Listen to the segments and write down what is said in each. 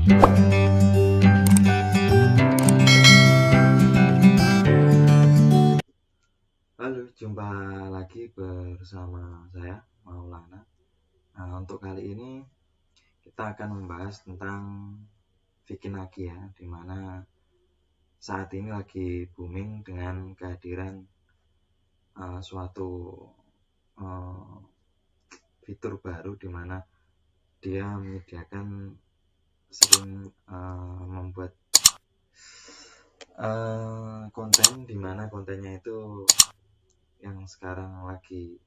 Halo, jumpa lagi bersama saya, Maulana. Nah, untuk kali ini kita akan membahas tentang Vicky ya, dimana saat ini lagi booming dengan kehadiran suatu fitur baru dimana dia menyediakan sering membuat konten, dimana kontennya itu yang sekarang lagi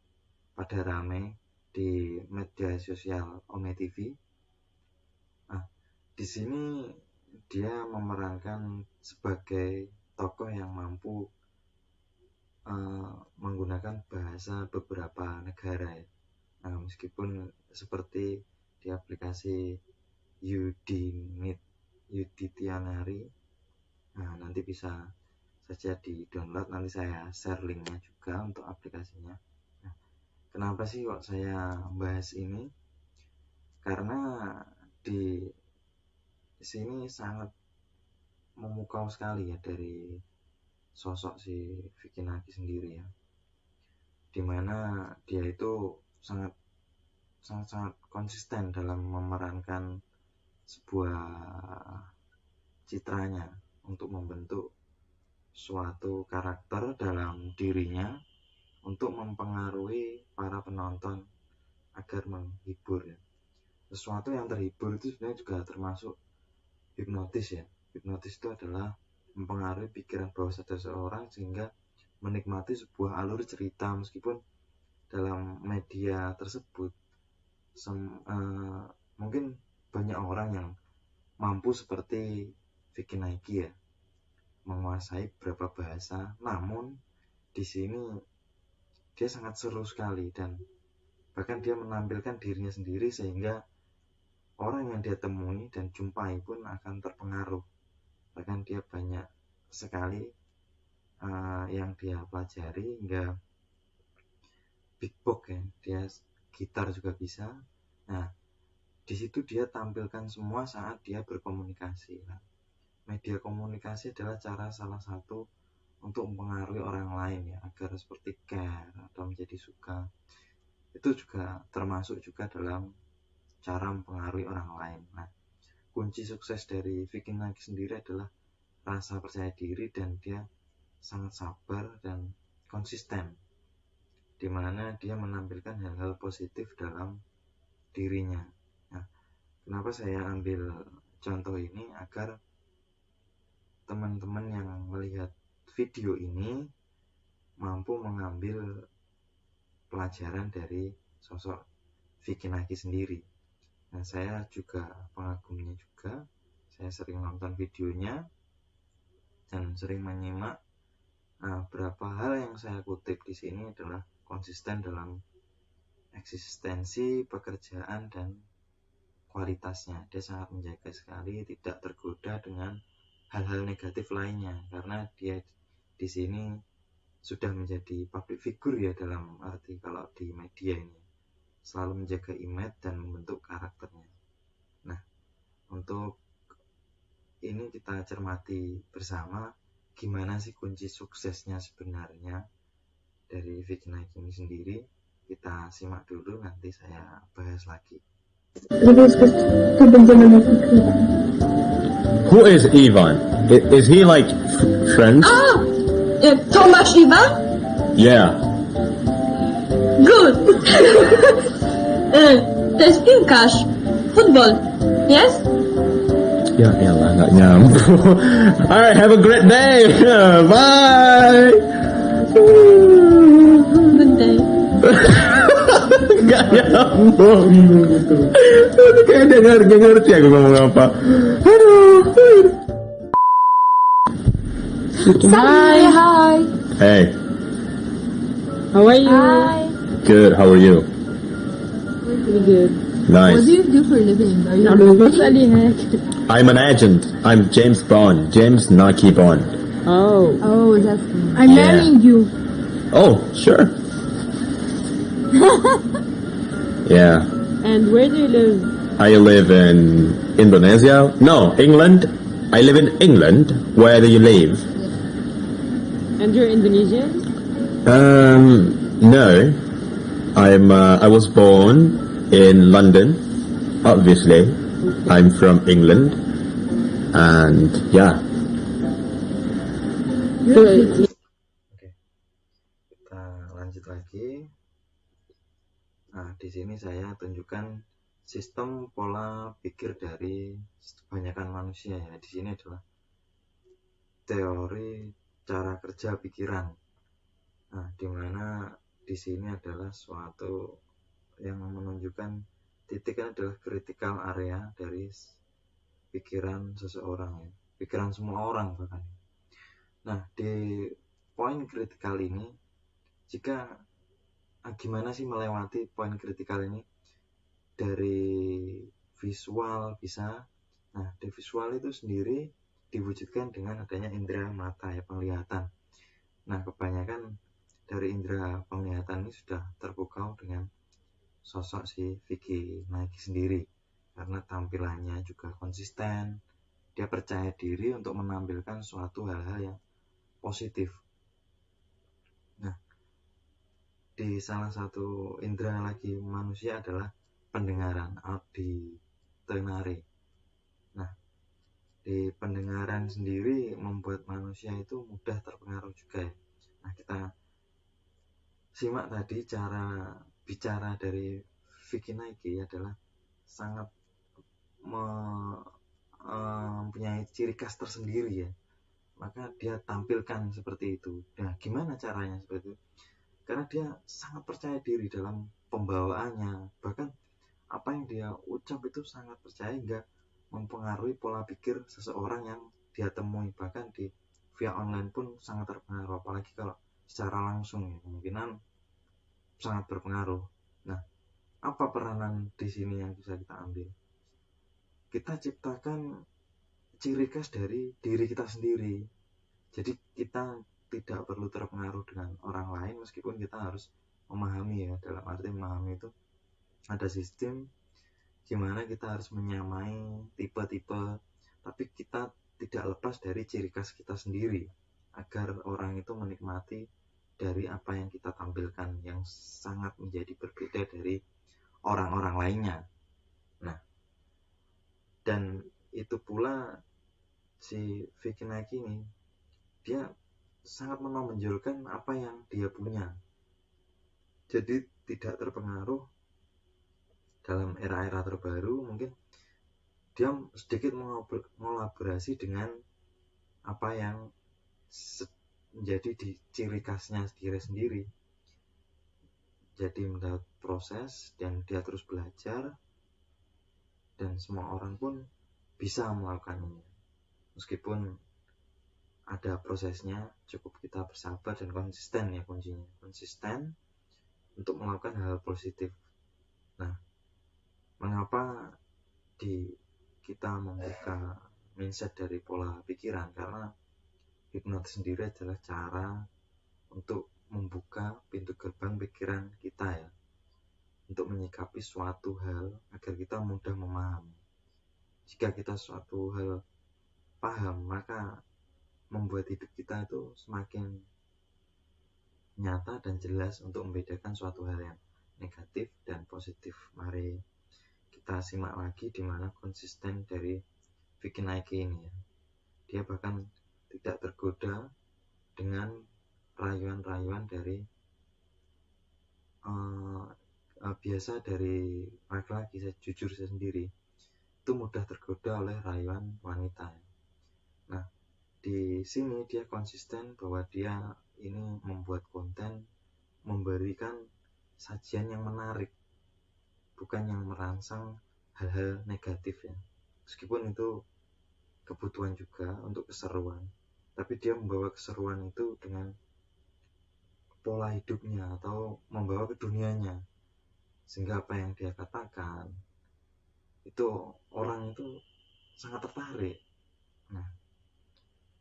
pada rame di media sosial Ome TV. Nah, di sini dia memerankan sebagai tokoh yang mampu menggunakan bahasa beberapa negara ya. Nah, meskipun seperti di aplikasi Uditianari, nah nanti bisa saja di download, nanti saya share linknya juga untuk aplikasinya. Nah, kenapa sih kok saya bahas ini? Karena di sini sangat memukau sekali ya dari sosok si Vicky sendiri ya, dimana dia itu sangat konsisten dalam memerankan sebuah citranya untuk membentuk suatu karakter dalam dirinya untuk mempengaruhi para penonton agar menghibur ya. Sesuatu yang terhibur itu sebenarnya juga termasuk hipnotis ya. Hipnotis itu adalah mempengaruhi pikiran bawah sadar seseorang sehingga menikmati sebuah alur cerita, meskipun dalam media tersebut mungkin banyak orang yang mampu seperti Vicky ya, menguasai beberapa bahasa, namun di sini dia sangat seru sekali dan bahkan dia menampilkan dirinya sendiri sehingga orang yang dia temui dan jumpai pun akan terpengaruh. Bahkan dia banyak sekali yang dia pelajari, hingga beatbox ya, dia gitar juga bisa. Nah, di situ dia tampilkan semua saat dia berkomunikasi. Nah, media komunikasi adalah cara salah satu untuk mempengaruhi orang lain ya, agar seperti care atau menjadi suka. Itu juga termasuk juga dalam cara mempengaruhi orang lain. Nah, kunci sukses dari Vicky sendiri adalah rasa percaya diri, dan dia sangat sabar dan konsisten, dimana dia menampilkan hal-hal positif dalam dirinya. Nah, kenapa saya ambil contoh ini? Agar teman-teman yang melihat video ini mampu mengambil pelajaran dari sosok Vicky sendiri. Nah, saya juga pengagumnya juga. Saya sering nonton videonya dan sering menyimak. Nah, beberapa hal yang saya kutip di sini adalah konsisten dalam eksistensi, pekerjaan, dan kualitasnya. Dia sangat menjaga sekali, tidak tergoda dengan hal-hal negatif lainnya, karena dia di sini sudah menjadi public figure ya, dalam arti kalau di media ini selalu menjaga image dan membentuk karakternya. Nah, untuk ini kita cermati bersama gimana sih kunci suksesnya sebenarnya dari Vicky ini sendiri. Kita simak dulu, nanti saya bahas lagi. Who is Ivan? Is he like friends? Tomasz Ivan? Yeah. Good. To jest piłkarz. Football. Yes? Ya elah, nggak nyambung. Alright, have a great day. Bye. Good day. Nggak nyambung. Kayak dia ngerti aku ngomong apa. Aduh. Hi. Hey. How are you? Hi. Good. How are you? Pretty good. Nice. What do you do for a living? Are you I'm an agent. I'm James Bond. James Naki Bond. Oh. Oh, that's I'm Yeah. marrying you. Oh, sure. Yeah. And where do you live? I live in Indonesia. No, England. I live in England. Where do you live? And you're Indonesian? No. I was born in London. Obviously, I'm from England. And yeah. Good. Oke, kita lanjut lagi. Nah, di sini saya tunjukkan sistem pola pikir dari kebanyakan manusia ya. Di sini adalah teori cara kerja pikiran. Nah, di mana di sini adalah suatu yang menunjukkan titiknya adalah critical area dari pikiran seseorang ya. Pikiran semua orang bahkan. Nah, di poin kritikal ini, gimana sih melewati poin kritikal ini? Dari visual bisa. Nah, di visual itu sendiri diwujudkan dengan adanya indera mata ya, penglihatan. Nah, kebanyakan dari indera penglihatan ini sudah terpukau dengan sosok si Vicky Nike sendiri, karena tampilannya juga konsisten. Dia percaya diri untuk menampilkan suatu hal-hal yang positif. Nah, di salah satu indera lagi manusia adalah pendengaran, auditory. Nah, di pendengaran sendiri membuat manusia itu mudah terpengaruh juga ya. Nah, kita simak tadi cara bicara dari Vicky Nike adalah sangat mempunyai ciri khas tersendiri ya. Maka dia tampilkan seperti itu. Nah, gimana caranya seperti itu? Karena dia sangat percaya diri dalam pembawaannya. Bahkan apa yang dia ucap itu sangat percaya hingga mempengaruhi pola pikir seseorang yang dia temui. Bahkan di via online pun sangat terpengaruh. Apalagi kalau secara langsung ya, kemungkinan sangat berpengaruh. Nah, apa peranan di sini yang bisa kita ambil? Kita ciptakan ciri khas dari diri kita sendiri. Jadi kita tidak perlu terpengaruh dengan orang lain, meskipun kita harus memahami ya. Dalam arti memahami itu ada sistem gimana kita harus menyamai tipe-tipe, tapi kita tidak lepas dari ciri khas kita sendiri agar orang itu menikmati dari apa yang kita tampilkan yang sangat menjadi berbeda dari orang-orang lainnya. Nah, dan itu pula si Vicky Nike ini, dia sangat menonjolkan apa yang dia punya. Jadi tidak terpengaruh dalam era-era terbaru. Mungkin dia sedikit mengolaborasi dengan apa yang menjadi di ciri khasnya diri sendiri. Jadi mendapat proses dan dia terus belajar, dan semua orang pun bisa melakukannya. Meskipun ada prosesnya, cukup kita bersabar dan konsisten ya kuncinya. Konsisten untuk melakukan hal positif. Nah, mengapa kita membuka mindset dari pola pikiran? Karena hipnotis sendiri adalah cara untuk membuka pintu gerbang pikiran kita ya, untuk menyikapi suatu hal agar kita mudah memahami. Jika kita suatu hal paham, maka membuat hidup kita itu semakin nyata dan jelas untuk membedakan suatu hal yang negatif dan positif. Mari kita simak lagi di mana konsisten dari Vicky Nike ini ya. Dia bahkan tidak tergoda dengan rayuan-rayuan dari biasa dari laki-laki. Saya jujur saya sendiri itu mudah tergoda oleh rayuan wanita. Nah, di sini dia konsisten bahwa dia ini membuat konten, memberikan sajian yang menarik, bukan yang merangsang hal-hal negatif ya. Meskipun itu kebutuhan juga untuk keseruan, tapi dia membawa keseruan itu dengan pola hidupnya atau membawa ke dunianya, sehingga apa yang dia katakan itu orang itu sangat tertarik. Nah,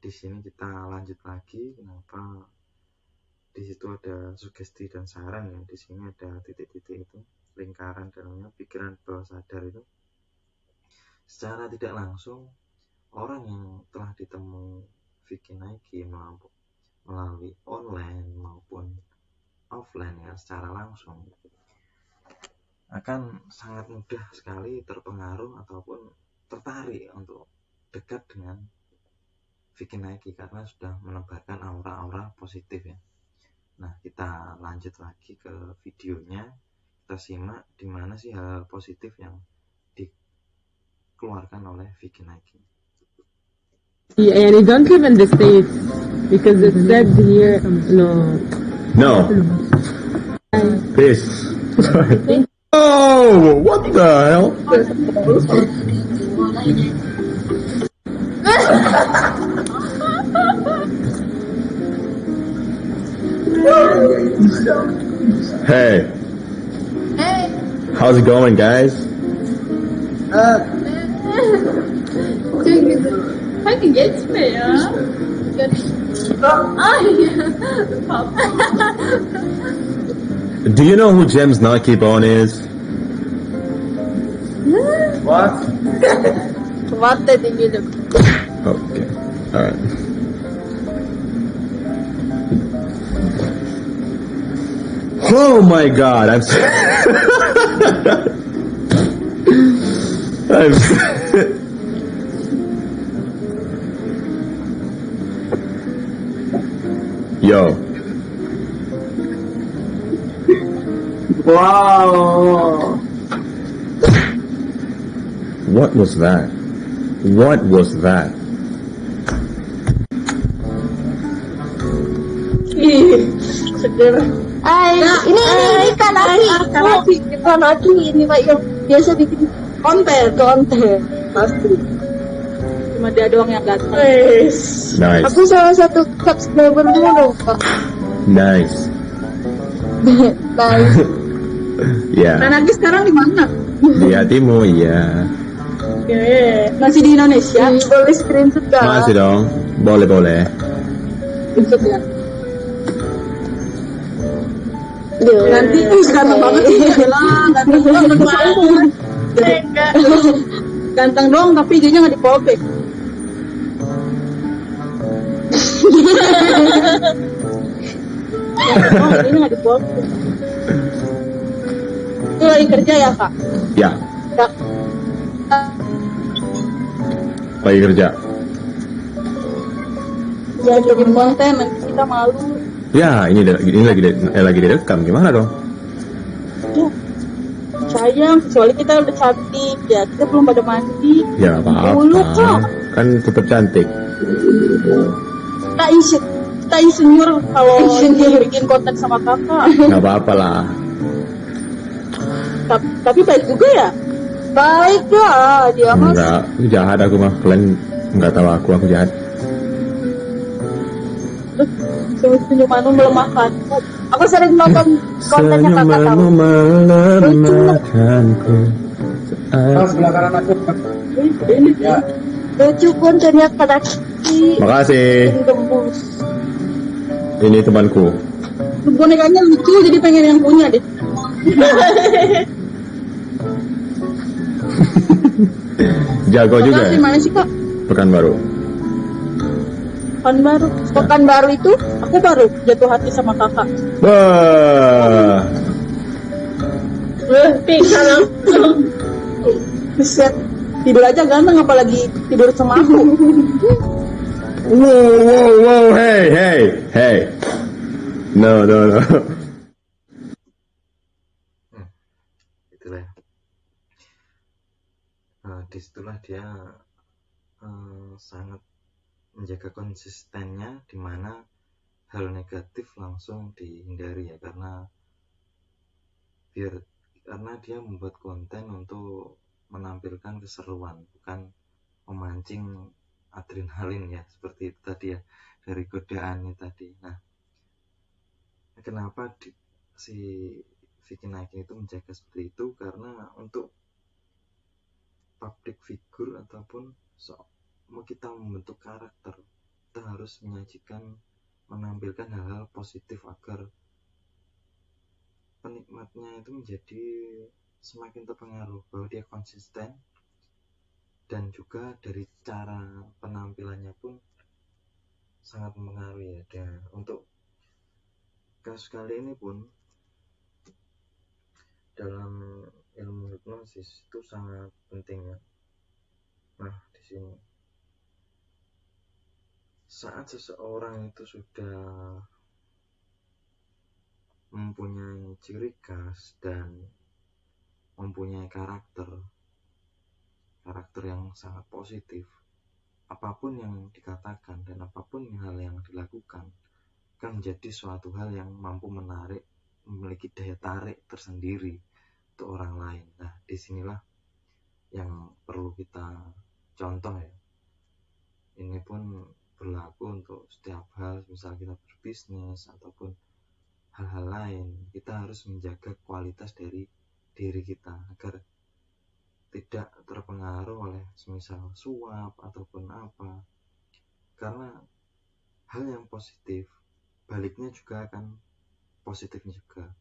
di sini kita lanjut lagi kenapa di situ ada sugesti dan saran ya. Di sini ada titik-titik itu, lingkaran dalamnya pikiran bawah sadar itu. secara tidak langsung orang yang telah ditemu Vicky Nike melalui online maupun offline ya secara langsung akan sangat mudah sekali terpengaruh ataupun tertarik untuk dekat dengan Vicky Nike karena sudah menebarkan aura-aura positif ya. Nah, kita lanjut lagi ke videonya. Kita simak di mana sih hal positif yang dikeluarkan oleh Vicky Nike. And you don't live in the States because it said here, no. No. Peace. Oh, what the hell? Hey. Hey. How's it going, guys? Hadi geçme ya. Ay. Do you know who Jem's Nike Bone is? What? What dedin gülüm? Okay. Alright. Oh my god, I'm I'm Yo. Wow. What was that? What was that? Ini Kanaki ini Pak yang biasa bikin konten pasti. Cuma dia doang yang ganteng. Nice. Aku salah satu subscriber dulu Pak. Nice. Nice. Ya. Kanaki sekarang di mana? Di hatimu, iya. Masih di Indonesia. Boleh screenshot gak? Masih dong. Boleh. Screenshot ya. Nanti ganteng banget sih bilang ganteng banget. Ganteng doang tapi dia nggak dipolpek. Dia nggak dipolpek. Itu lagi kerja ya kak? Ya, Ya. lagi kerja. Ya bikin konten nanti kita malu. Ya, ini lagi direkam. Gimana dong? Ya. Sayang, kecuali kita udah cantik ya kita belum pada mandi. Ya, Dulu kok. apa-apa. Kan tetap cantik. Kita insinyur kalau bikin konten sama kakak. Nggak apa-apa lah. Tapi baik juga ya? Baik ya, dia mas. Enggak, aku jahat aku mah. Kalian nggak tahu aku jahat. Senyumanmu melemahkan. Aku sering nonton kontennya kakak tahu. Senyumanmu melemahkanku. Sebelah kanan aku. Ya. Lucu kontennya kakak. Makasih. Gembus. Ini temanku. Bonekanya lucu jadi pengen yang punya deh. Jago juga Kakak ya? di mana sih kak? Pekanbaru. Pekanbaru itu aku baru jatuh hati sama kakak. Wah. Pingsan langsung. Buset. Tidur aja ganteng apalagi tidur sama aku. Wow, hey. No. Itulah. Disitulah dia sangat menjaga konsistennya, di mana hal negatif langsung dihindari ya, karena dia membuat konten untuk menampilkan keseruan, bukan memancing adrenalin ya, seperti itu tadi ya, dari godaannya tadi. Nah, kenapa si Vicky Nike itu menjaga seperti itu? Karena untuk public figure ataupun mau kita membentuk karakter, kita harus menampilkan hal-hal positif agar penikmatnya itu menjadi semakin terpengaruh bahwa dia konsisten dan juga dari cara penampilannya pun sangat mempengaruhi ya. Dan untuk kasus kali ini pun dalam ilmu hipnosis itu sangat penting ya. Nah, di sini saat seseorang itu sudah mempunyai ciri khas dan mempunyai karakter yang sangat positif, apapun yang dikatakan dan apapun hal yang dilakukan akan menjadi suatu hal yang mampu menarik, memiliki daya tarik tersendiri untuk orang lain. Nah, disinilah yang perlu kita contoh ya. Ini pun berlaku untuk setiap hal, misal kita berbisnis ataupun hal-hal lain. Kita harus menjaga kualitas dari diri kita agar tidak terpengaruh oleh semisal suap ataupun apa. Karena hal yang positif baliknya juga akan positif juga.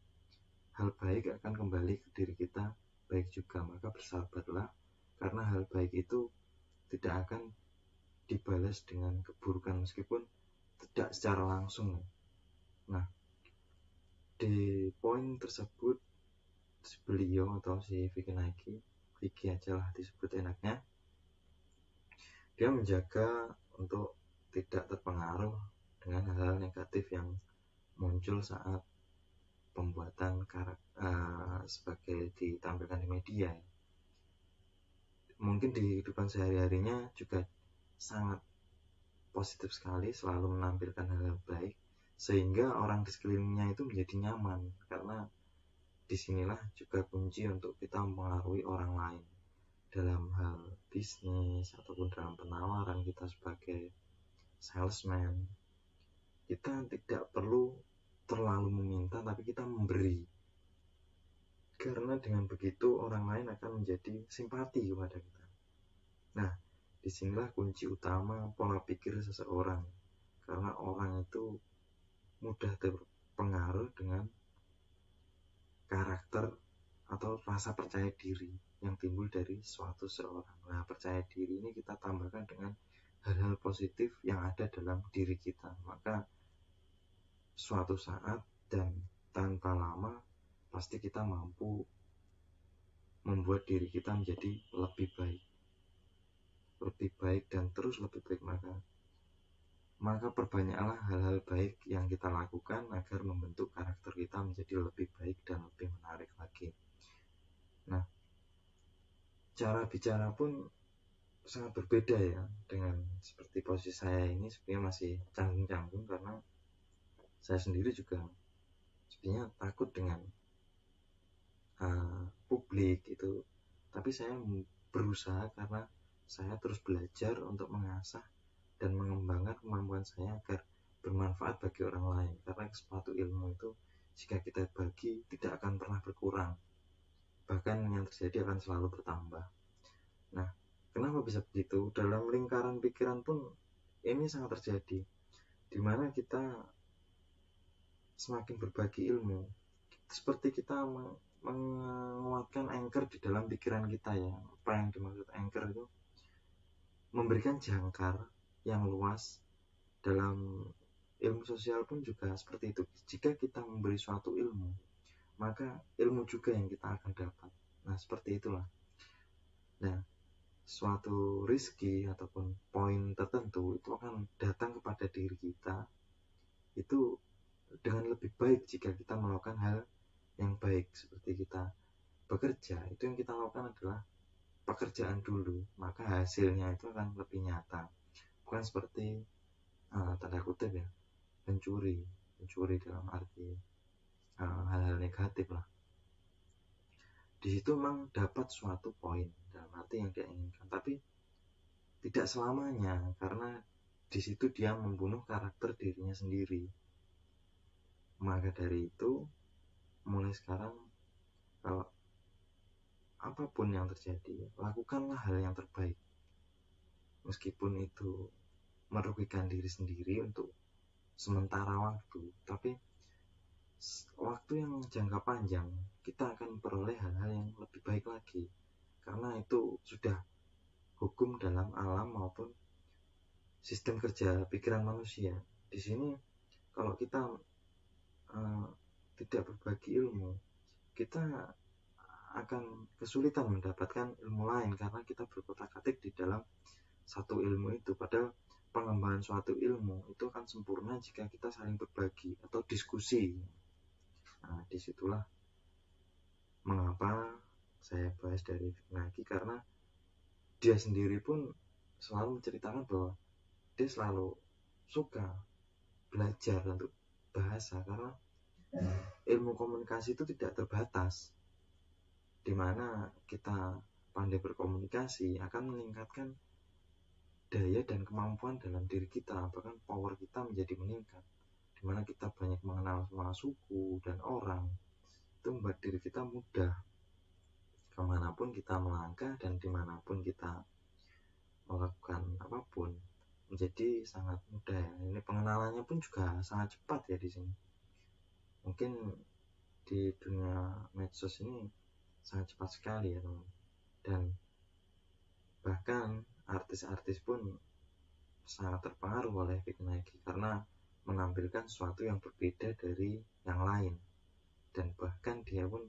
Hal baik akan kembali ke diri kita baik juga. Maka bersabarlah, karena hal baik itu tidak akan dibalas dengan keburukan meskipun tidak secara langsung. Nah, di poin tersebut beliau atau si Vicky aja lah disebut enaknya, dia menjaga untuk tidak terpengaruh dengan hal-hal negatif yang muncul saat pembuatan sebagai ditampilkan di media. Mungkin di kehidupan sehari-harinya juga sangat positif sekali, selalu menampilkan hal-hal baik sehingga orang di sekelilingnya itu menjadi nyaman, karena disinilah juga kunci untuk kita mempengaruhi orang lain dalam hal bisnis ataupun dalam penawaran kita sebagai salesman. Kita tidak perlu terlalu meminta, tapi kita memberi, karena dengan begitu orang lain akan menjadi simpati kepada kita. Nah, disinilah kunci utama pola pikir seseorang, karena orang itu mudah terpengaruh dengan karakter atau rasa percaya diri yang timbul dari suatu seorang. Nah, percaya diri ini kita tambahkan dengan hal-hal positif yang ada dalam diri kita, maka suatu saat dan tanpa lama pasti kita mampu membuat diri kita menjadi lebih baik dan terus lebih baik. Maka perbanyaklah hal-hal baik yang kita lakukan agar membentuk karakter kita menjadi lebih baik dan lebih menarik lagi. Nah, cara bicara pun sangat berbeda ya, dengan seperti posisi saya ini sebenarnya masih canggung-canggung, karena saya sendiri juga sebenarnya takut dengan publik itu, tapi saya berusaha karena saya terus belajar untuk mengasah dan mengembangkan kemampuan saya agar bermanfaat bagi orang lain, karena suatu ilmu itu jika kita bagi tidak akan pernah berkurang, bahkan yang terjadi akan selalu bertambah. Nah, kenapa bisa begitu? Dalam lingkaran pikiran pun ini sangat terjadi, dimana kita semakin berbagi ilmu, seperti kita menguatkan anchor di dalam pikiran kita ya. Apa yang dimaksud anchor itu? Memberikan jangkar yang luas. Dalam ilmu sosial pun juga seperti itu. Jika kita memberi suatu ilmu, maka ilmu juga yang kita akan dapat. Nah, seperti itulah. Nah, suatu rezeki ataupun poin tertentu itu akan datang kepada diri kita itu dengan lebih baik jika kita melakukan hal yang baik. Seperti kita bekerja, itu yang kita lakukan adalah pekerjaan dulu, maka hasilnya itu akan lebih nyata. Bukan seperti tanda kutip ya, mencuri dalam arti hal-hal negatif lah. Di situ memang dapat suatu poin dalam arti yang dia inginkan, tapi tidak selamanya, karena di situ dia membunuh karakter dirinya sendiri. Maka dari itu, mulai sekarang kalau apapun yang terjadi, lakukanlah hal yang terbaik, meskipun itu merugikan diri sendiri untuk sementara waktu, tapi waktu yang jangka panjang kita akan memperoleh hal-hal yang lebih baik lagi, karena itu sudah hukum dalam alam maupun sistem kerja pikiran manusia. Di sini kalau kita tidak berbagi ilmu, kita akan kesulitan mendapatkan ilmu lain karena kita berkotak-atik di dalam satu ilmu itu. Padahal pengembangan suatu ilmu itu akan sempurna jika kita saling berbagi atau diskusi. Nah, disitulah mengapa saya bahas dari Naki, karena dia sendiri pun selalu menceritakan bahwa dia selalu suka belajar untuk bahasa karena ilmu komunikasi itu tidak terbatas, dimana kita pandai berkomunikasi akan meningkatkan daya dan kemampuan dalam diri kita, bahkan power kita menjadi meningkat, dimana kita banyak mengenal semua suku dan orang. Itu membuat diri kita mudah kemanapun kita melangkah dan dimanapun kita melakukan apapun menjadi sangat mudah ya. Ini pengenalannya pun juga sangat cepat ya di sini. Mungkin di dunia medsos ini sangat cepat sekali ya teman. Dan bahkan artis-artis pun sangat terpengaruh oleh Vicky Nike karena menampilkan sesuatu yang berbeda dari yang lain, dan bahkan dia pun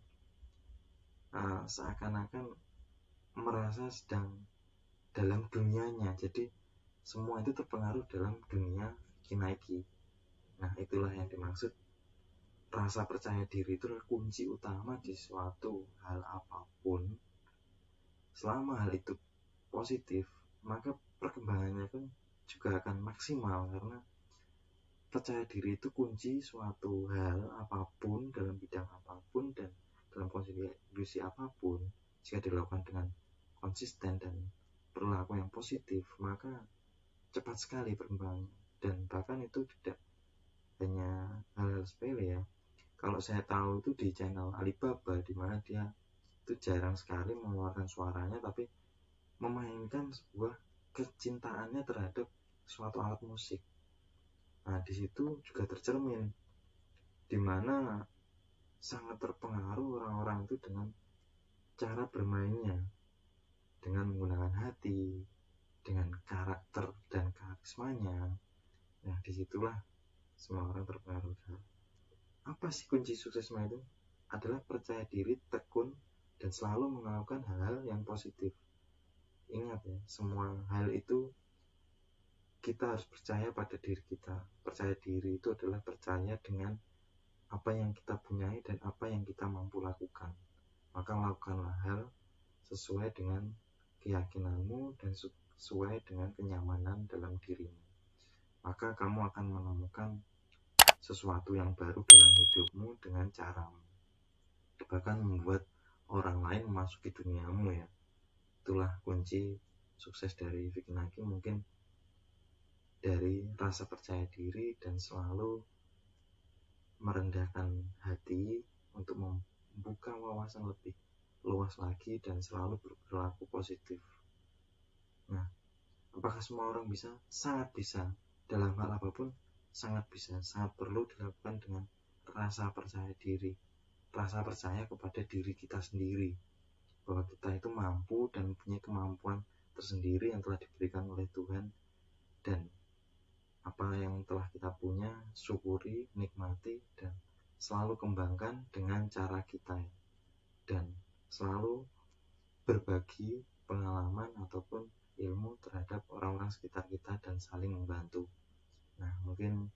seakan-akan merasa sedang dalam dunianya, jadi semua itu terpengaruh dalam dunia Vicky Nike. Nah, itulah yang dimaksud rasa percaya diri itu adalah kunci utama di suatu hal apapun. Selama hal itu positif, maka perkembangannya kan juga akan maksimal, karena percaya diri itu kunci suatu hal apapun dalam bidang apapun dan dalam kondisi apapun. Jika dilakukan dengan konsisten dan perilaku yang positif, maka cepat sekali perkembangannya. Dan bahkan itu tidak hanya hal sepele ya. Kalau saya tahu itu di channel Alibaba, di mana dia itu jarang sekali mengeluarkan suaranya, tapi memainkan sebuah kecintaannya terhadap suatu alat musik. Nah, di situ juga tercermin di mana sangat terpengaruh orang-orang itu dengan cara bermainnya, dengan menggunakan hati, dengan karakter dan karismanya. Nah, disitulah semua orang terpengaruh. Apa sih kunci suksesnya itu? Adalah percaya diri, tekun, dan selalu melakukan hal-hal yang positif. Ingat ya, semua hal itu kita harus percaya pada diri kita. Percaya diri itu adalah percaya dengan apa yang kita punyai dan apa yang kita mampu lakukan. Maka lakukanlah hal sesuai dengan keyakinanmu dan sesuai dengan kenyamanan dalam dirimu. Maka kamu akan menemukan sesuatu yang baru dalam hidupmu dengan caramu. Bahkan membuat orang lain memasuki duniamu ya. Itulah kunci sukses dari Vicky Naki, mungkin dari rasa percaya diri dan selalu merendahkan hati untuk membuka wawasan lebih luas lagi dan selalu berperilaku positif. Nah, apakah semua orang bisa? Sangat bisa. Dalam hal apapun sangat bisa, sangat perlu dilakukan dengan rasa percaya diri, rasa percaya kepada diri kita sendiri, bahwa kita itu mampu dan punya kemampuan tersendiri yang telah diberikan oleh Tuhan, dan apa yang telah kita punya syukuri, nikmati, dan selalu kembangkan dengan cara kita, dan selalu berbagi pengalaman ataupun ilmu terhadap orang-orang sekitar kita dan saling membantu. Nah, mungkin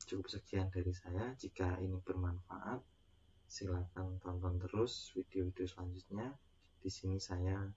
cukup sekian dari saya. Jika ini bermanfaat, silakan tonton terus video-video selanjutnya. Di sini saya